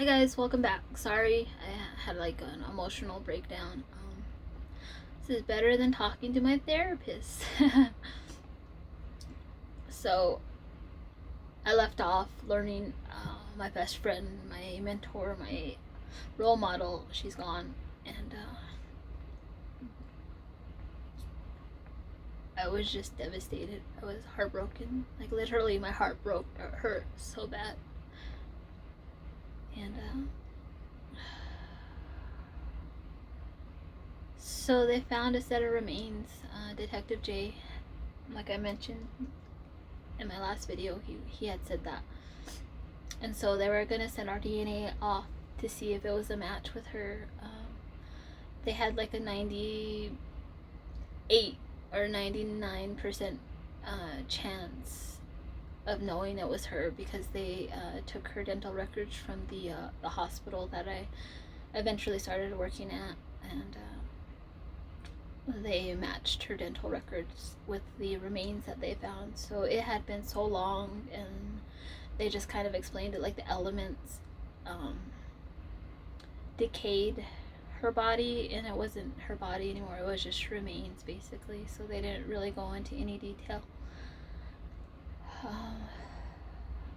Hi guys, welcome back. Sorry, I had like an emotional breakdown. This is better than talking to my therapist. So, I left off learning my best friend, my mentor, my role model. She's gone, and I was just devastated. I was heartbroken. Like literally, my heart hurt so bad, and so they found a set of remains. Detective J, like I mentioned in my last video, he had said that. And so they were gonna send our DNA off to see if it was a match with her. They had like a 98 or 99% chance of knowing it was her because they took her dental records from the hospital that I eventually started working at, and they matched her dental records with the remains that they found. So it had been so long, and they just kind of explained it like the elements decayed her body, and it wasn't her body anymore. It was just remains basically. So they didn't really go into any detail.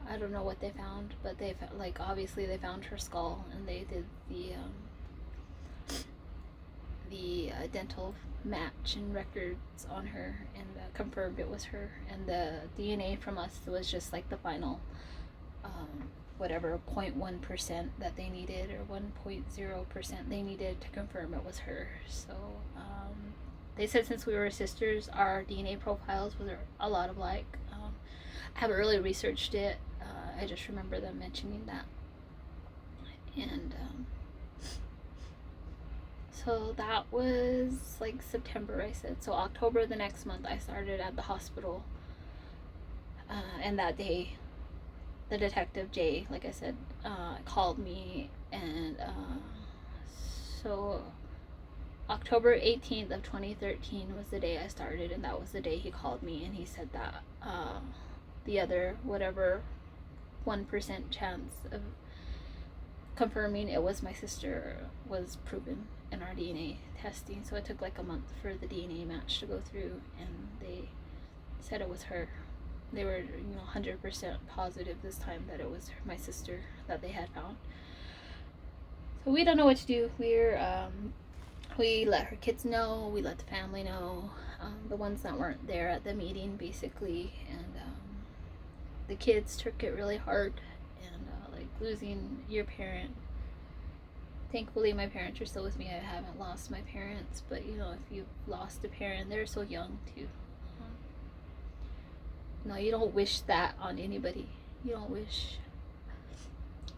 I don't know what they found, but they like obviously they found her skull, and they did the dental match and records on her, and confirmed it was her. And the DNA from us was just like the final whatever 0.1% that they needed, or 1.0% they needed to confirm it was her. So they said since we were sisters, our DNA profiles were a lot alike. I haven't really researched it. I just remember them mentioning that. And so that was like September, I said. So October the next month, I started at the hospital. And that day, the detective Jay, like I said, called me, and so October 18th of 2013 was the day I started, and that was the day he called me, and he said that the other whatever 1% chance of confirming it was my sister was proven in our DNA testing. So it took like a month for the DNA match to go through, and they said it was her. They were 100% positive this time that it was my sister that they had found. So we don't know what to do. We let her kids know, we let the family know, the ones that weren't there at the meeting basically, and the kids took it really hard, and like losing your parent. Thankfully my parents are still with me. I haven't lost my parents, but if you've lost a parent, they're so young too. No, you don't wish that on anybody. You don't wish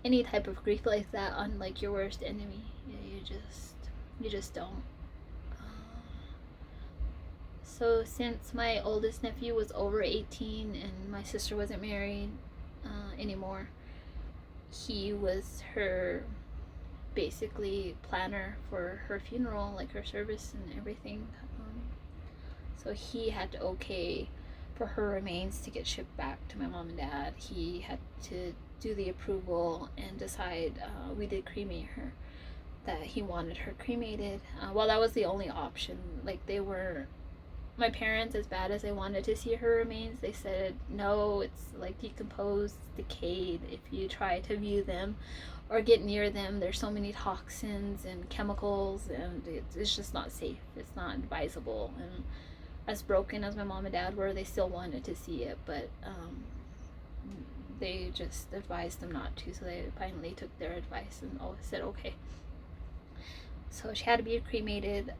any type of grief like that on like your worst enemy. You just don't. So since my oldest nephew was over 18 and my sister wasn't married anymore, he was her basically planner for her funeral, like her service and everything. So he had to okay for her remains to get shipped back to my mom and dad. He had to do the approval and decide we did cremate her, that he wanted her cremated. Well, that was the only option. Like they were, my parents, as bad as they wanted to see her remains, they said no, it's like decomposed, decayed. If you try to view them or get near them, there's so many toxins and chemicals, and it's just not safe. It's not advisable. And as broken as my mom and dad were, they still wanted to see it, but they just advised them not to. So they finally took their advice and said okay. So she had to be cremated.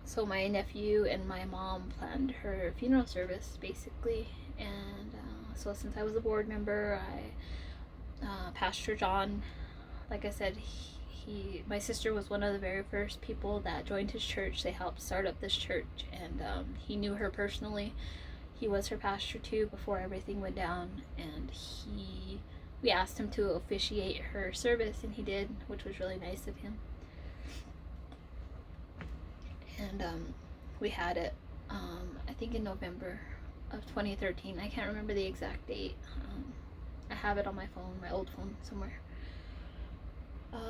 So my nephew and my mom planned her funeral service basically, and so since I was a board member, Pastor John, like I said, my sister was one of the very first people that joined his church. They helped start up this church, and he knew her personally. He was her pastor too before everything went down, and we asked him to officiate her service, and he did, which was really nice of him. And we had it I think in November of 2013. I can't remember the exact date. I have it on my phone, my old phone somewhere.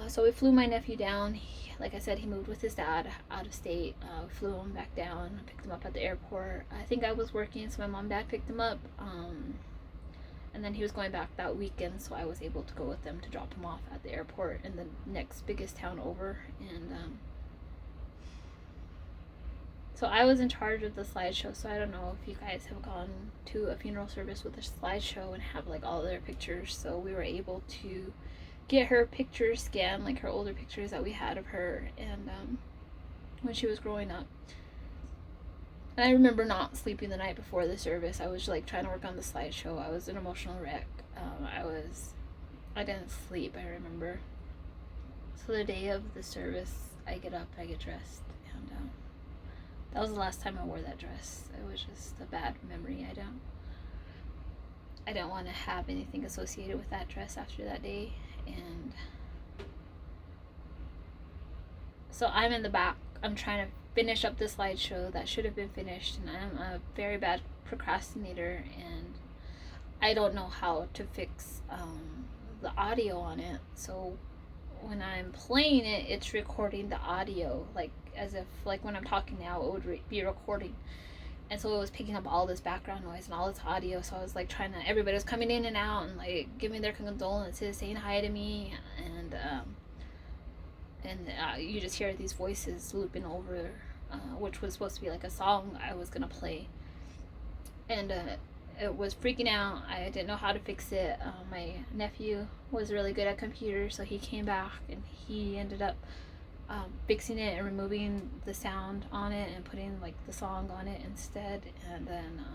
So we flew my nephew down. Like I said, he moved with his dad out of state. We flew him back down, picked him up at the airport. I think I was working, so my mom and dad picked him up. And then he was going back that weekend, so I was able to go with them to drop him off at the airport in the next biggest town over. And so I was in charge of the slideshow, so I don't know if you guys have gone to a funeral service with a slideshow and have like all their pictures. So we were able to get her pictures scanned, like her older pictures that we had of her and when she was growing up. And I remember not sleeping the night before the service. I was like trying to work on the slideshow. I was an emotional wreck. I didn't sleep, I remember. So the day of the service, I get up, I get dressed, and that was the last time I wore that dress. It was just a bad memory. I don't want to have anything associated with that dress after that day. And so I'm in the back. I'm trying to finish up the slideshow that should have been finished, and I'm a very bad procrastinator, and I don't know how to fix the audio on it. So when I'm playing it, it's recording the audio, like as if like when I'm talking now, it would be recording. And so it was picking up all this background noise and all this audio. So I was like trying to, everybody was coming in and out and like giving their condolences, saying hi to me, and you just hear these voices looping over, which was supposed to be like a song I was gonna play, and it was freaking out. I didn't know how to fix it. My nephew was really good at computers, so he came back and he ended up fixing it and removing the sound on it and putting like the song on it instead. And then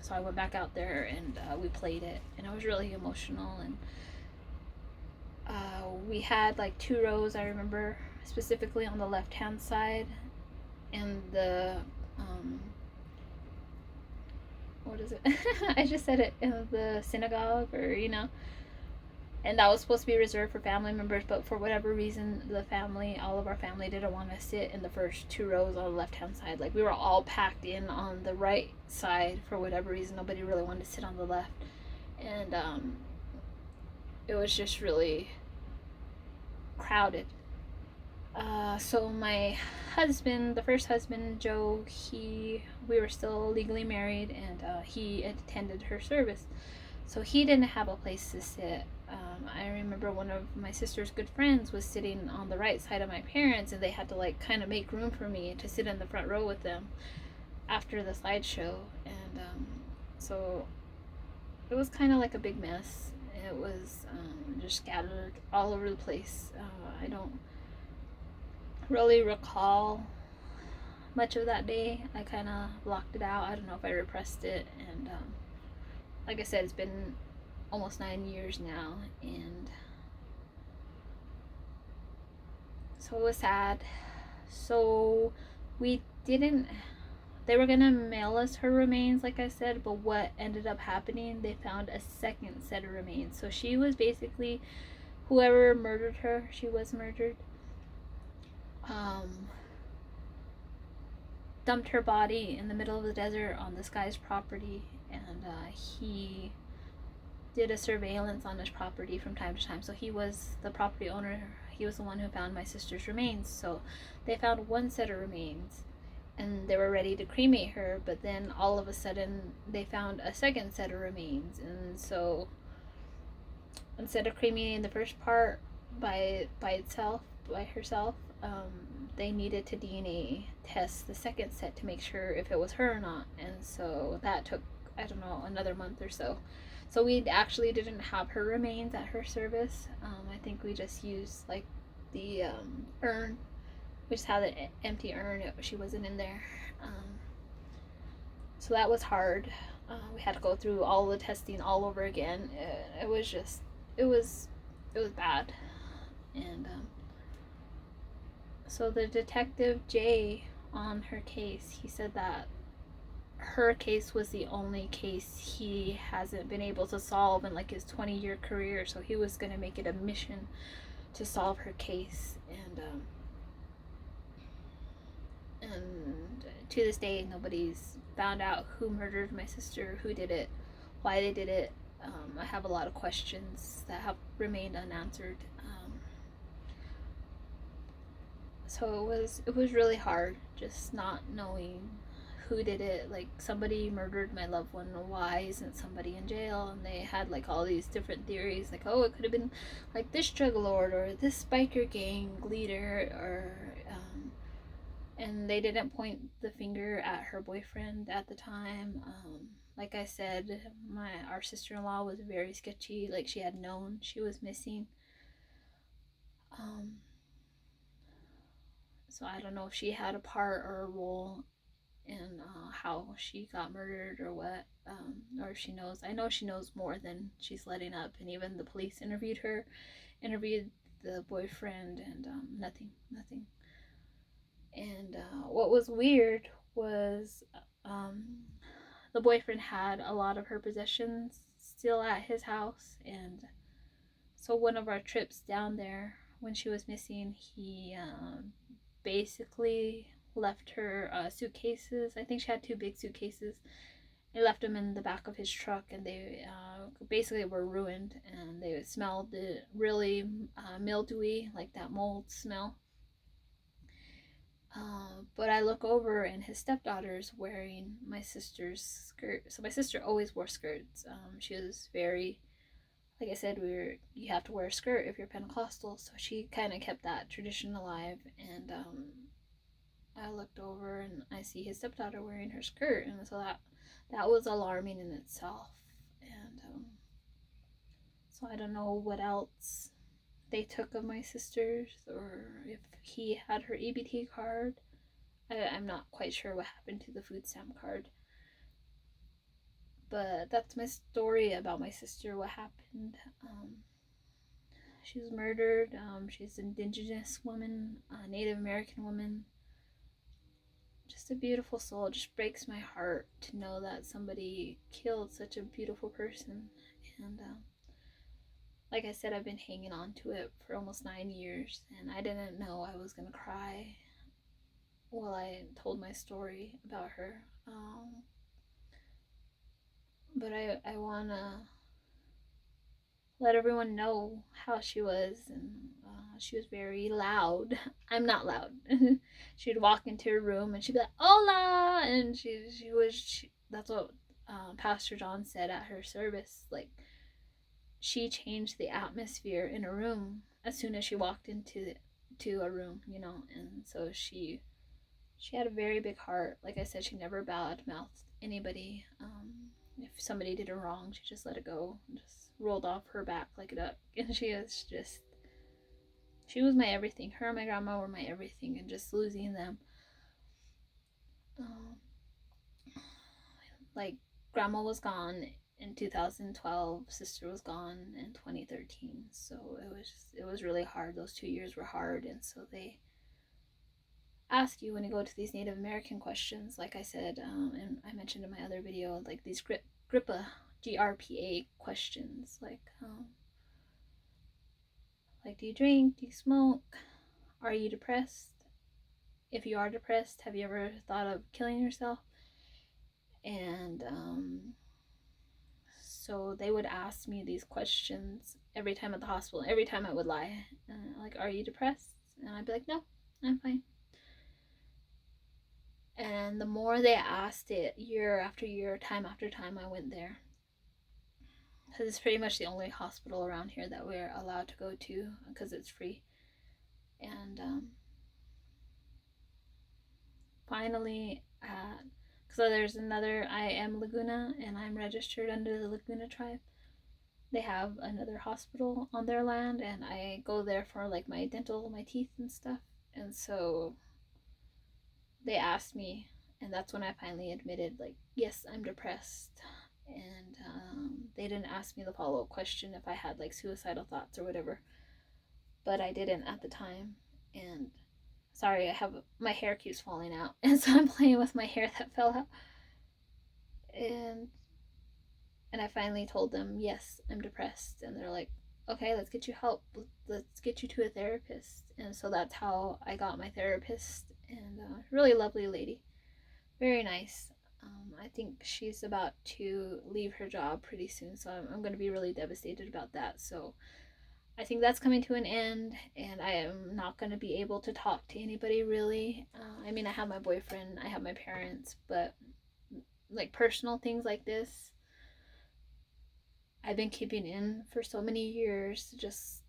so I went back out there and we played it, and it was really emotional. And we had like 2 rows, I remember, specifically on the left hand side, and the what is it? I just said it, in the synagogue, or and that was supposed to be reserved for family members, but for whatever reason, all of our family didn't want to sit in the first 2 rows on the left hand side. Like, we were all packed in on the right side for whatever reason. Nobody really wanted to sit on the left, and it was just really crowded. So my husband, the first husband, Joe, we were still legally married, and he attended her service, so he didn't have a place to sit. I remember one of my sister's good friends was sitting on the right side of my parents, and they had to like kind of make room for me to sit in the front row with them after the slideshow. And so it was kind of like a big mess. It was just scattered all over the place. I don't really recall much of that day. I kind of blocked it out. I don't know if I repressed it. And like I said, it's been almost 9 years now, and so it was sad. So they were gonna mail us her remains, like I said, but what ended up happening, they found a second set of remains. So she was basically, whoever murdered her, she was murdered, dumped her body in the middle of the desert on this guy's property, and he did a surveillance on his property from time to time. So he was the property owner. He was the one who found my sister's remains. So they found 1 set of remains, and they were ready to cremate her, but then all of a sudden they found a second set of remains. And so instead of cremating the first part by herself, they needed to DNA test the second set to make sure if it was her or not. And so that took, I don't know, another month or so. So we actually didn't have her remains at her service. I think we just used like the urn. We just had an empty urn. She wasn't in there. So that was hard. We had to go through all the testing all over again. It was bad. And so the detective Jay on her case, he said that her case was the only case he hasn't been able to solve in like his 20-year career. So he was going to make it a mission to solve her case. And to this day, nobody's found out who murdered my sister, who did it, why they did it. I have a lot of questions that have remained unanswered. So it was really hard just not knowing who did it. Like, somebody murdered my loved one, why isn't somebody in jail? And they had like all these different theories, like, oh, it could have been like this drug lord or this biker gang leader, or and they didn't point the finger at her boyfriend at the time. Like I said, our sister-in-law was very sketchy. Like, she had known she was missing. um, so I don't know if she had a part or a role in how she got murdered or what, or if she knows. I know she knows more than she's letting up, and even the police interviewed the boyfriend, and nothing. And what was weird was, um, the boyfriend had a lot of her possessions still at his house, and so one of our trips down there when she was missing, he basically left her suitcases. I think she had two big suitcases. He left them in the back of his truck, and they basically were ruined, and they smelled really mildewy, like that mold smell. But I look over, and his stepdaughter's wearing my sister's skirt. So my sister always wore skirts. She was very, like I said, you have to wear a skirt if you're Pentecostal. So she kind of kept that tradition alive. And I looked over, and I see his stepdaughter wearing her skirt, and so that was alarming in itself. And so I don't know what else they took of my sister's, or if he had her EBT card. I'm not quite sure what happened to the food stamp card. But that's my story about my sister, what happened. She was murdered. She's an indigenous woman, a Native American woman. Just a beautiful soul. It just breaks my heart to know that somebody killed such a beautiful person. And like I said, I've been hanging on to it for almost 9 years, and I didn't know I was going to cry while I told my story about her. But I want to let everyone know how she was, and she was very loud. I'm not loud. She'd walk into a room, and she'd be like, "Hola," and that's what Pastor John said at her service. Like, she changed the atmosphere in a room as soon as she walked to a room, and so she had a very big heart. Like I said, she never bad-mouthed anybody. If somebody did her wrong, she just let it go, and just rolled off her back like a duck. And she was my everything. Her and my grandma were my everything, and just losing them, um, like, grandma was gone in 2012, sister was gone in 2013. So it was really hard. Those 2 years were hard, and so they ask you when you go to these Native American questions, like I said, and I mentioned in my other video, like these GRIPA, GRPA questions, like, do you drink? Do you smoke? Are you depressed? If you are depressed, have you ever thought of killing yourself? And so they would ask me these questions every time at the hospital. Every time I would lie, like, are you depressed? And I'd be like, no, I'm fine. And the more they asked it, year after year, time after time, I went there. Because it's pretty much the only hospital around here that we're allowed to go to, because it's free. And finally, so there's another, I am Laguna, and I'm registered under the Laguna tribe. They have another hospital on their land, and I go there for like my dental, my teeth and stuff. And so they asked me, and that's when I finally admitted, like, yes, I'm depressed. And they didn't ask me the follow-up question if I had like suicidal thoughts or whatever, but I didn't at the time. And sorry, my hair keeps falling out, and so I'm playing with my hair that fell out. And I finally told them, yes, I'm depressed. And they're like, okay, let's get you help. Let's get you to a therapist. And so that's how I got my therapist, and really lovely lady, very nice. I think she's about to leave her job pretty soon, so I'm going to be really devastated about that. So I think that's coming to an end, and I am not going to be able to talk to anybody really. I mean, I have my boyfriend, I have my parents, but like personal things like this, I've been keeping in for so many years. Just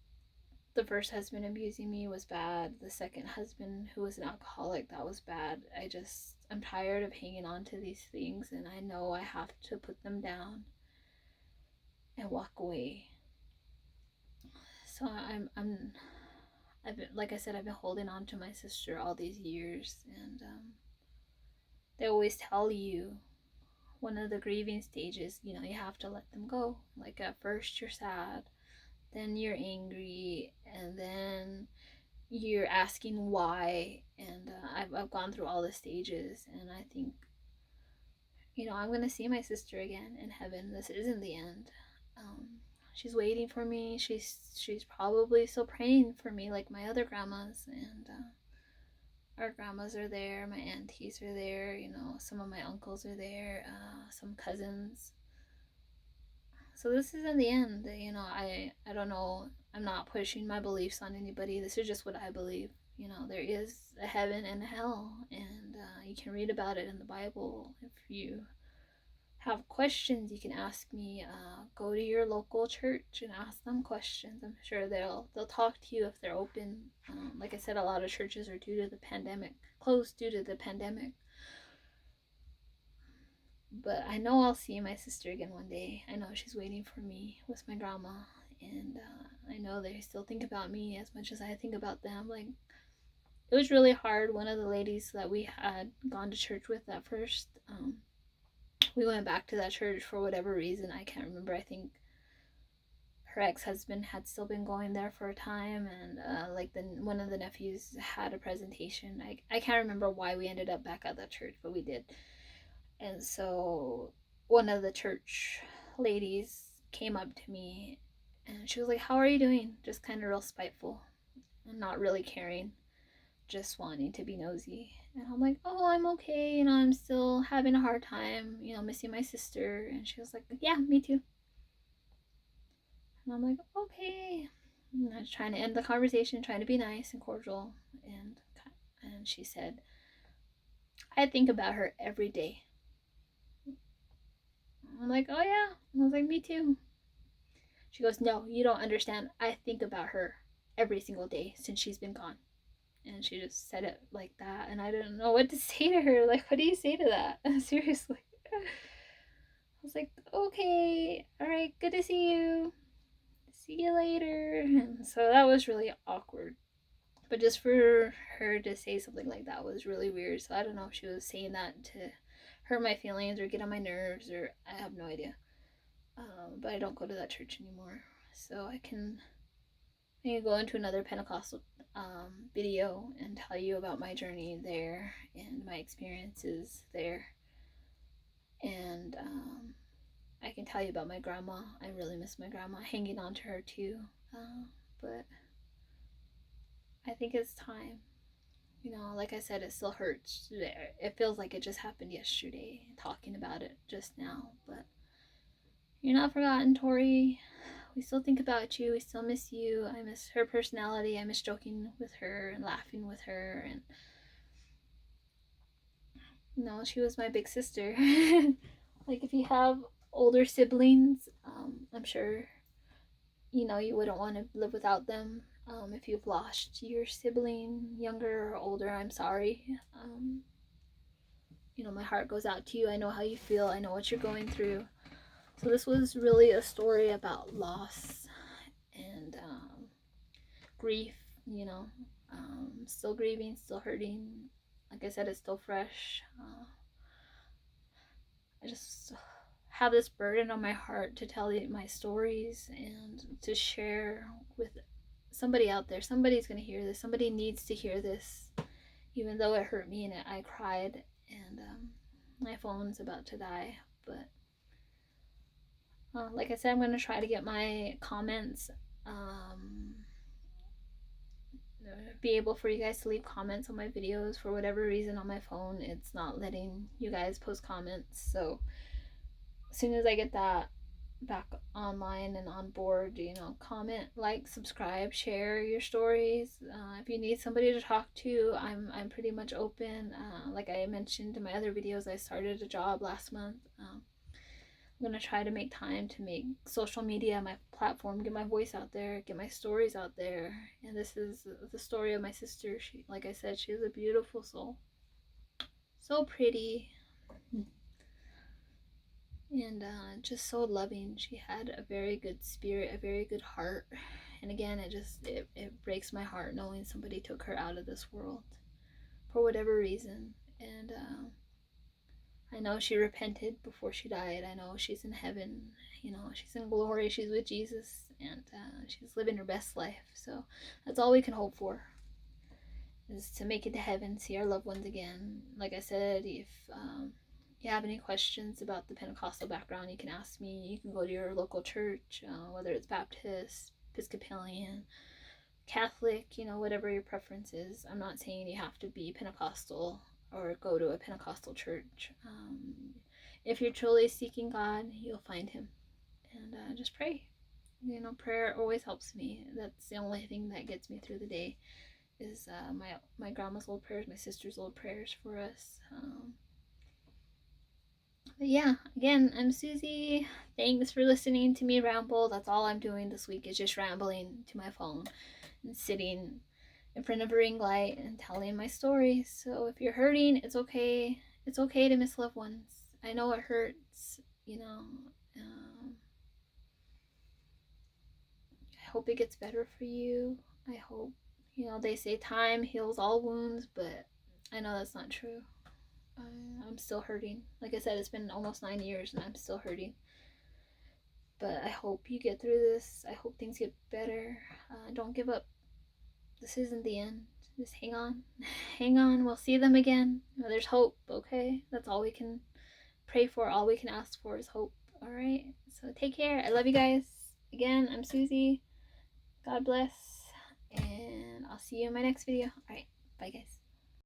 the first husband abusing me was bad. The second husband, who was an alcoholic, that was bad. I'm tired of hanging on to these things, and I know I have to put them down and walk away. So I've been, like I said, I've been holding on to my sister all these years, and they always tell you one of the grieving stages, you have to let them go. Like at first you're sad, then you're angry, and then you're asking why. And I've gone through all the stages, and I think, I'm gonna see my sister again in heaven. This isn't the end. um, she's waiting for me. She's probably still praying for me, like my other grandmas. And our grandmas are there, my aunties are there, some of my uncles are there, some cousins. So this isn't the end. I don't know. I'm not pushing my beliefs on anybody. This is just what I believe. There is a heaven and a hell, and you can read about it in the Bible. If you have questions, you can ask me. Go to your local church and ask them questions. I'm sure they'll talk to you if they're open. Like I said, a lot of churches are closed due to the pandemic. But I know I'll see my sister again one day. I know she's waiting for me with my grandma, and I know they still think about me as much as I think about them. Like, it was really hard. One of the ladies that we had gone to church with at first, we went back to that church for whatever reason. I can't remember. I think her ex-husband had still been going there for a time, and one of the nephews had a presentation. I can't remember why we ended up back at that church, but we did. And so one of the church ladies came up to me, and she was like, "How are you doing?" Just kind of real spiteful and not really caring, just wanting to be nosy. And I'm like, "Oh, I'm okay. I'm still having a hard time, missing my sister." And she was like, "Yeah, me too." And I'm like, "Okay." And I was trying to end the conversation, trying to be nice and cordial. And she said, "I think about her every day." I'm like, "Oh yeah." I was like, "Me too." She goes, "No, you don't understand. I think about her every single day since she's been gone." And she just said it like that, and I didn't know what to say to her. Like, what do you say to that? Seriously. I was like, "Okay, all right, good to see you. See you later." And so that was really awkward. But just for her to say something like that was really weird. So I don't know if she was saying that to hurt my feelings or get on my nerves, or I have no idea. But I don't go to that church anymore. So I can go into another Pentecostal video and tell you about my journey there and my experiences there. And I can tell you about my grandma. I really miss my grandma, hanging on to her too. But I think it's time. Like I said, it still hurts. It feels like it just happened yesterday, talking about it just now. But you're not forgotten, Tori. We still think about you. We still miss you. I miss her personality. I miss joking with her and laughing with her. And she was my big sister. Like, if you have older siblings, I'm sure you wouldn't want to live without them. If you've lost your sibling, younger or older, I'm sorry. My heart goes out to you. I know how you feel. I know what you're going through. So this was really a story about loss and grief. Still grieving, still hurting. Like I said, it's still fresh. I just have this burden on my heart to tell my stories and to share with somebody out there. Somebody's going to hear this. Somebody needs to hear this. Even though it hurt me and I cried, and my phone's about to die. But like I said, I'm going to try to get my comments be able for you guys to leave comments on my videos. For whatever reason on my phone, it's not letting you guys post comments. So as soon as I get that back online and on board, comment, like, subscribe, share your stories. If you need somebody to talk to, I'm pretty much open. Like I mentioned in my other videos, I started a job last month. I'm gonna try to make time to make social media my platform, get my voice out there, get my stories out there. And this is the story of my sister. She, like I said, she is a beautiful soul, so pretty, and just so loving. She had a very good spirit, a very good heart. And again, it breaks my heart knowing somebody took her out of this world for whatever reason. And I know she repented before she died. I know she's in heaven. She's in glory. She's with Jesus, and she's living her best life. So that's all we can hope for, is to make it to heaven, see our loved ones again. Like I said, if you have any questions about the Pentecostal background, you can ask me. You can go to your local church, whether it's Baptist, Episcopalian, Catholic, whatever your preference is. I'm not saying you have to be Pentecostal or go to a Pentecostal church. If you're truly seeking God, you'll find Him. And just pray. Prayer always helps me. That's the only thing that gets me through the day, is my grandma's old prayers, my sister's old prayers for us. But yeah, again, I'm Susie. Thanks for listening to me ramble. That's all I'm doing this week, is just rambling to my phone and sitting in front of a ring light and telling my story. So if you're hurting, it's okay. It's okay to miss loved ones. I know it hurts, I hope it gets better for you. I hope, they say time heals all wounds, but I know that's not true. I'm still hurting. Like I said, it's been almost 9 years and I'm still hurting. But I hope you get through this. I hope things get better. Don't give up. This isn't the end. Just hang on. Hang on. We'll see them again. There's hope, okay? That's all we can pray for. All we can ask for is hope. Alright? So take care. I love you guys. Again, I'm Susie. God bless. And I'll see you in my next video. Alright. Bye, guys.